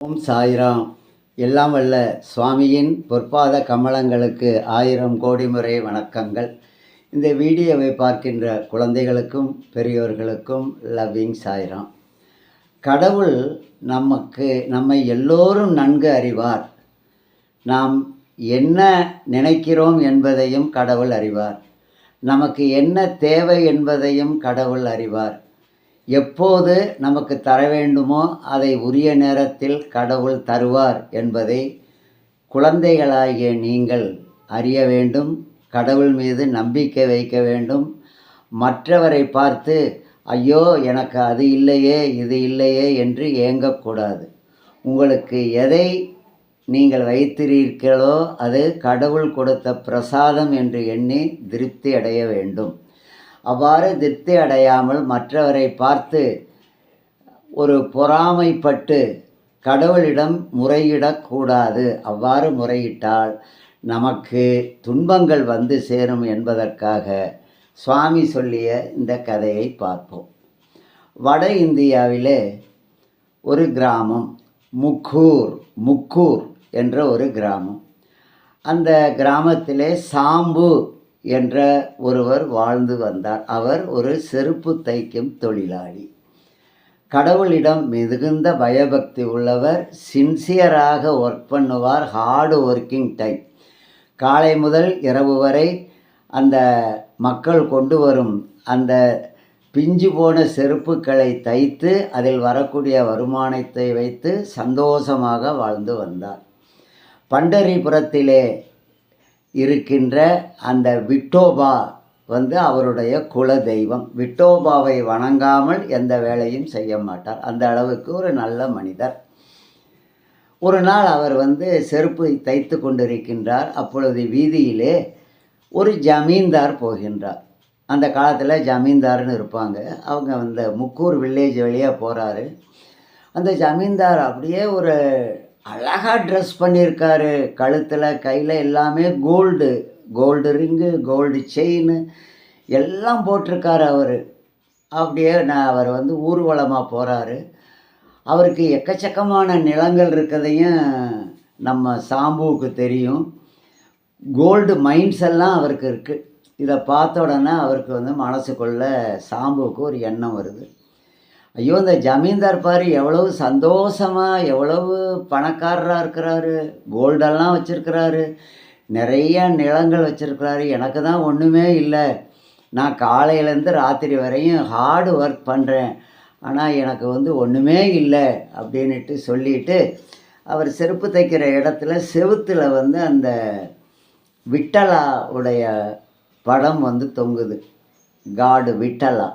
ஓம் சாய்ராம். எல்லாம் வல்ல சுவாமியின் பொற்பாத கமலங்களுக்கு 1000 கோடி முறை வணக்கங்கள். இந்த வீடியோவை பார்க்கின்ற குழந்தைகளுக்கும் பெரியோர்களுக்கும் லவ்விங் சாய்ராம். கடவுள் நம்மை எல்லோரும் நன்கு அறிவார். நாம் என்ன நினைக்கிறோம் என்பதையும் கடவுள் அறிவார். நமக்கு என்ன தேவை என்பதையும் கடவுள் அறிவார். எப்போது நமக்கு தர வேண்டுமோ அதை உரிய நேரத்தில் கடவுள் தருவார் என்பதை குழந்தைகளாகிய நீங்கள் அறிய வேண்டும். கடவுள் மீது நம்பிக்கை வைக்க வேண்டும். மற்றவரை பார்த்து ஐயோ எனக்கு அது இல்லையே இது இல்லையே என்று ஏங்கக்கூடாது. உங்களுக்கு எதை நீங்கள் வைத்திருக்கிறீர்களோ அது கடவுள் கொடுத்த பிரசாதம் என்று எண்ணி திருப்தி அடைய வேண்டும். அவ்வாறு திருப்தி அடையாமல் மற்றவரை பார்த்து ஒரு பொறாமைப்பட்டு கடவுளிடம் முறையிடக்கூடாது. அவ்வாறு முறையிட்டால் நமக்கு துன்பங்கள் வந்து சேரும் என்பதற்காக சுவாமி சொல்லிய இந்த கதையை பார்ப்போம். வட இந்தியாவிலே ஒரு கிராமம் முக்கூர் என்ற ஒரு கிராமம். அந்த கிராமத்திலே சாம்பு என்ற ஒருவர் வாழ்ந்து வந்தார். அவர் ஒரு செருப்பு தைக்கும் தொழிலாளி. கடவுளிடம் மிகுந்த பயபக்தி உள்ளவர். சின்சியராக ஒர்க் பண்ணுவார். Hard working type. காலை முதல் இரவு வரை அந்த மக்கள் கொண்டு வரும் அந்த பிஞ்சு போன செருப்புக்களை தைத்து அதில் வரக்கூடிய வருமானத்தை வைத்து சந்தோஷமாக வாழ்ந்து வந்தார். பண்டரிபுரத்திலே இருக்கின்ற அந்த விட்டோபா அவருடைய குல தெய்வம். விட்டோபாவை வணங்காமல் எந்த வேலையும் செய்ய மாட்டார். அந்த அளவுக்கு ஒரு நல்ல மனிதர். ஒரு நாள் அவர் செருப்பு தைத்து கொண்டிருக்கின்றார். அப்பொழுது வீதியிலே ஒரு ஜமீன்தார் போகின்றார். அந்த காலத்தில் ஜமீன்தார்னு இருப்பாங்க. அவங்க முக்கூர் வில்லேஜ் வழியாக போகிறாரு. அந்த ஜமீன்தார் அப்படியே ஒரு அழகாக ட்ரெஸ் பண்ணியிருக்காரு. கழுத்தில் கையில் எல்லாமே கோல்டு ரிங்கு, கோல்டு செயின் எல்லாம் போட்டிருக்காரு அவர். அப்படியே அவர் ஊர்வலமாக போகிறாரு. அவருக்கு எக்கச்சக்கமான நிலங்கள் இருக்கிறதையும் நம்ம சாம்புவுக்கு தெரியும். கோல்டு மைன்ஸ் எல்லாம் அவருக்கு இருக்குது. இதை பார்த்த உடனே அவருக்கு மனசுக்குள்ளே சாம்புவுக்கு ஒரு எண்ணம் வருது. ஐயோ, இந்த ஜமீன்தார் பாரு எவ்வளவு சந்தோஷமாக எவ்வளவு பணக்காரராக இருக்கிறாரு. கோல்டெல்லாம் வச்சுருக்கிறாரு. நிறைய நிலங்கள் வச்சுருக்கிறாரு. எனக்கு தான் ஒன்றுமே இல்லை. நான் காலையிலேருந்து ராத்திரி வரையும் ஹார்டு ஒர்க் பண்ணுறேன். ஆனால் எனக்கு ஒன்றுமே இல்லை அப்படின்ட்டு சொல்லிட்டு அவர் செருப்பு தைக்கிற இடத்துல செவுத்தில் அந்த விட்டலா உடைய படம் தொங்குது. காடு விட்டலா.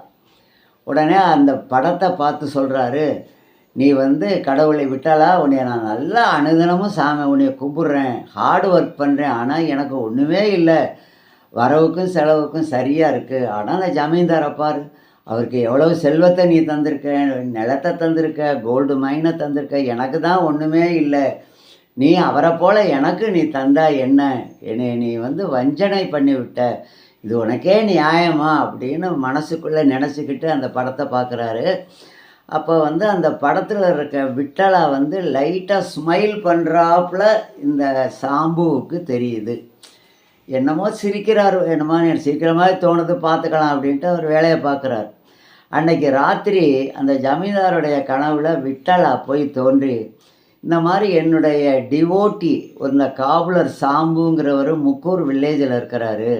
உடனே அந்த படத்தை பார்த்து சொல்கிறாரு, நீ கடவுளை விட்டாலா, உன்னைய நான் நல்லா அனுதினமும் சாமி உன்னைய கும்பிட்றேன், ஹார்டு ஒர்க் பண்ணுறேன், ஆனால் எனக்கு ஒன்றுமே இல்லை, வரவுக்கும் செலவுக்கும் சரியாக இருக்குது. ஆனால் அந்த ஜமீன்தாரை பாரு, அவருக்கு எவ்வளவு செல்வத்தை நீ தந்திருக்க, நிலத்தை தந்திருக்க, கோல்டு மைனை தந்திருக்க, எனக்கு தான் ஒன்றுமே இல்லை. நீ அவரை போல் எனக்கு நீ தந்தா என்ன, என்னை நீ வஞ்சனை பண்ணிவிட்ட, இது உனக்கே நியாயமா அப்படின்னு மனசுக்குள்ளே நினச்சிக்கிட்டு அந்த படத்தை பார்க்குறாரு. அப்போ அந்த படத்தில் இருக்க விட்டலா லைட்டாக ஸ்மைல் பண்ணுறாப்புல இந்த சாம்புவுக்கு தெரியுது. என்னமோ சிரிக்கிறார், என்னமோ சிரிக்கிற மாதிரி தோணுது, பார்த்துக்கலாம் அப்படின்ட்டு அவர் வேலையை பார்க்குறார். அன்னைக்கு ராத்திரி அந்த ஜமீன்தாருடைய கனவுல விட்டலா போய் தோன்றி, இந்த மாதிரி என்னுடைய டிவோட்டி இந்த காவலர் சாம்புங்கிறவர் முக்கூர் வில்லேஜில் இருக்கிறாரு,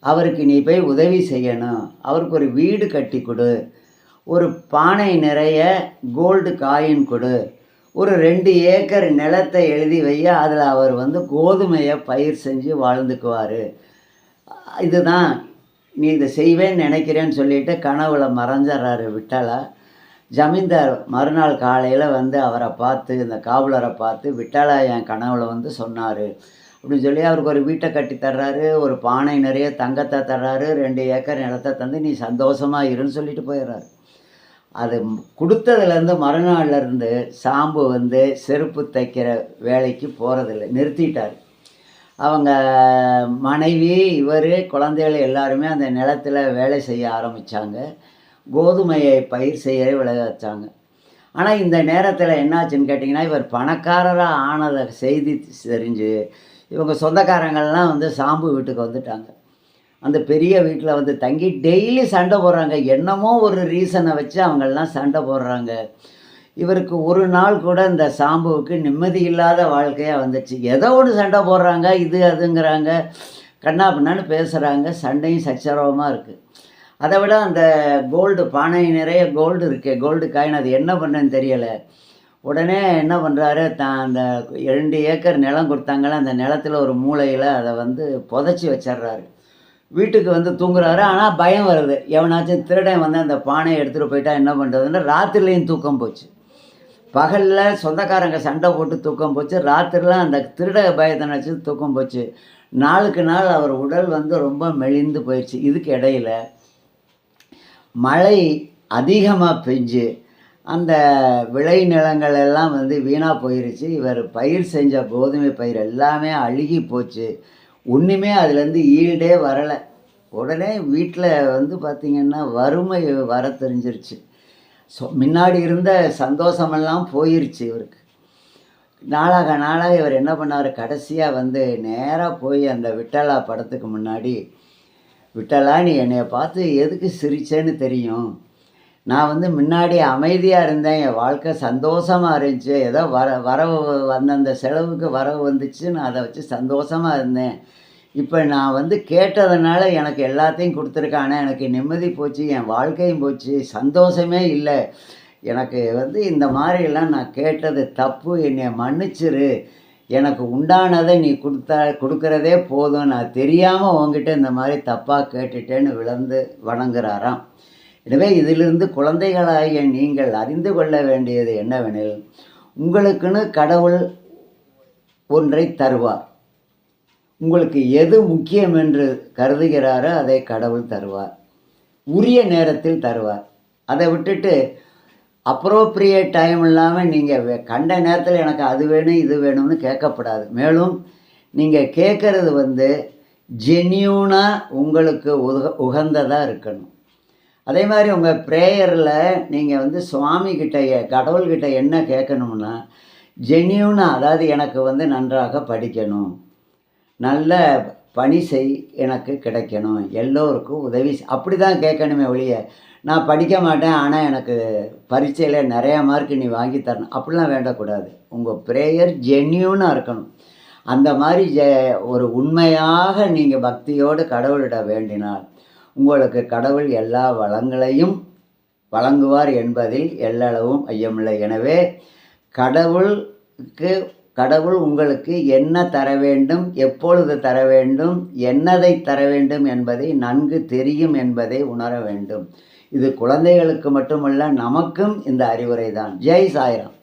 அவருக்கு நீ போய் உதவி செய்யணும், அவருக்கு ஒரு வீடு கட்டி கொடு, ஒரு பானை நிறைய கோல்டு காயின் கொடு, ஒரு 2 ஏக்கர் நிலத்தை எழுதி வைய, அதில் அவர் கோதுமையை பயிர் செஞ்சு வாழ்ந்துக்குவார், இதுதான் நீ இதை செய்வேன்னு நினைக்கிறேன்னு சொல்லிட்டு கனவுல மறைஞ்சிட்றாரு விட்டலா. ஜமீன்தார் மறுநாள் காலையில் அவரை பார்த்து, இந்த காவலரை பார்த்து, விட்டலா என் கனவுல சொன்னார் அப்படின்னு சொல்லி அவருக்கு ஒரு வீட்டை கட்டி தர்றாரு, ஒரு பானை நிறைய தங்கத்தை தர்றாரு, 2 ஏக்கர் நிலத்தை தந்து நீ சந்தோஷமாக இருன்னு சொல்லிட்டு போயிடுறாரு. அது கொடுத்ததுலேருந்து மறுநாள்லேருந்து சாம்பு செருப்பு தைக்கிற வேலைக்கு போகிறதில்ல, நிறுத்திட்டார். அவங்க மனைவி, இவர், குழந்தைகள் எல்லாருமே அந்த நிலத்தில் வேலை செய்ய ஆரம்பித்தாங்க. கோதுமையை பயிர் செய்ய விளைய வச்சாங்க. ஆனால் இந்த நேரத்தில் என்னாச்சுன்னு கேட்டிங்கன்னா, இவர் பணக்காரராக ஆனதை செய்தி தெரிஞ்சு இவங்க சொந்தக்காரங்கள்லாம் வந்து சாம்பு வீட்டுக்கு வந்துட்டாங்க. அந்த பெரிய வீட்டில் வந்து தங்கி டெய்லி சண்டை போடுறாங்க. என்னமோ ஒரு ரீசனை வச்சு அவங்கெல்லாம் சண்டை போடுறாங்க. இவருக்கு ஒரு நாள் கூட இந்த சாம்புவுக்கு நிம்மதி இல்லாத வாழ்க்கையாக வந்துச்சு. ஏதோ ஒன்று சண்டை போடுறாங்க, இது அதுங்கிறாங்க, கன்னா பின்னான்னு பேசுகிறாங்க, சண்டையும் சச்சரவுமாக இருக்குது. அதை விட அந்த கோல்டு பானை நிறைய கோல்டு இருக்கே, கோல்டு காயின், அது என்ன பண்ணுன்னு தெரியலை. உடனே என்ன பண்ணுறாரு, அந்த 2 ஏக்கர் நிலம் கொடுத்தாங்களே, அந்த நிலத்துல ஒரு மூலையில் அதை வந்து புதைச்சி வச்சிட்றாரு. வீட்டுக்கு வந்து தூங்குறாரு. ஆனால் பயம் வருது, எவனாச்சும் திருடன் வந்து அந்த பானையை எடுத்துகிட்டு போயிட்டா என்ன பண்ணுறதுன்னு. ராத்திரிலையும் தூக்கம் போச்சு. பகலில் சொந்தக்காரங்க சண்டை போட்டு தூக்கம் போச்சு, ராத்திரிலாம் அந்த திருட பயத்தை நினச்சி தூக்கம் போச்சு. நாளுக்கு நாள் அவர் உடல் வந்து ரொம்ப மெலிந்து போயிடுச்சு. இதுக்கு இடையில் மழை அதிகமாக பெஞ்சு அந்த விளை நிலங்கள் எல்லாம் வந்து வீணாக போயிருச்சு. இவர் பயிர் செஞ்ச கோதுமை பயிர் எல்லாமே அழுகி போச்சு. ஒன்றுமே அதுலேருந்து ஈல்டே வரலை. உடனே வீட்டில் வந்து பார்த்திங்கன்னா வறுமை வர தெரிஞ்சிருச்சு. முன்னாடி இருந்த சந்தோஷமெல்லாம் போயிருச்சு இவருக்கு. நாளாக நாளாக இவர் என்ன பண்ணார், கடைசியாக வந்து நேராக போய் அந்த விட்டலா படத்துக்கு முன்னாடி, விட்டலா நீ என்னைய பார்த்து எதுக்கு சிரிச்சேன்னு தெரியும். நான் வந்து முன்னாடி அமைதியாக இருந்தேன், என் வாழ்க்கை சந்தோஷமாக இருந்துச்சு, ஏதோ வரவு அந்தந்த செலவுக்கு வரவு வந்துச்சு, நான் அதை வச்சு சந்தோஷமாக இருந்தேன். இப்போ நான் வந்து கேட்டதுனால எனக்கு எல்லாத்தையும் கொடுத்துருக்கானே, எனக்கு நிம்மதி போச்சு, என் வாழ்க்கையும் போச்சு, சந்தோஷமே இல்லை. எனக்கு வந்து இந்த மாதிரிலாம் நான் கேட்டது தப்பு, என்னை மன்னிச்சிரு, எனக்கு உண்டானதை நீ கொடுக்குறதே போதும், நான் தெரியாமல் உங்ககிட்ட இந்த மாதிரி தப்பாக கேட்டுட்டேன்னு விழுந்து வணங்குறாராம். எனவே இதிலிருந்து குழந்தைகளாகிய நீங்கள் அறிந்து கொள்ள வேண்டியது என்னவெனில், உங்களுக்குன்னு கடவுள் ஒன்றை தருவார். உங்களுக்கு எது முக்கியம் என்று கருதுகிறாரோ அதை கடவுள் தருவார், உரிய நேரத்தில் தருவார். அதை விட்டுட்டு அப்ரோப்ரியேட் டைம் இல்லாமல் நீங்கள் கண்ட நேரத்தில் எனக்கு அது வேணும் இது வேணும்னு கேட்கப்படாது. மேலும் நீங்கள் கேட்குறது வந்து ஜென்யூனாக உங்களுக்கு உகந்ததாக இருக்கணும். அதே மாதிரி உங்கள் ப்ரேயரில் நீங்கள் வந்து சுவாமிகிட்ட கடவுள்கிட்ட என்ன கேட்கணும்னா ஜென்யூனாக, அதாவது எனக்கு வந்து நன்றாக படிக்கணும், நல்ல பணி செய், எனக்கு கிடைக்கணும், எல்லோருக்கும் உதவி, அப்படி தான் கேட்கணுமே ஒழிய நான் படிக்க மாட்டேன் ஆனால் எனக்கு பரீட்சையில் நிறையா மார்க் நீ வாங்கி தரணும் அப்படிலாம் வேண்டக்கூடாது. உங்கள் ப்ரேயர் ஜென்யூனாக இருக்கணும். அந்த மாதிரி ஒரு உண்மையாக நீங்கள் பக்தியோடு கடவுளிட வேண்டினால் உங்களுக்கு கடவுள் எல்லா வளங்களையும் வழங்குவார் என்பதில் எல்லளவும் ஐயமில்லை. எனவே கடவுள் உங்களுக்கு என்ன தர வேண்டும், எப்பொழுது தர வேண்டும், என்னதை தர வேண்டும் என்பதை நன்கு தெரியும் என்பதை உணர வேண்டும். இது குழந்தைகளுக்கு மட்டுமல்ல, நமக்கும் இந்த அறிவுரை தான். ஜெய் சாய்ராம்.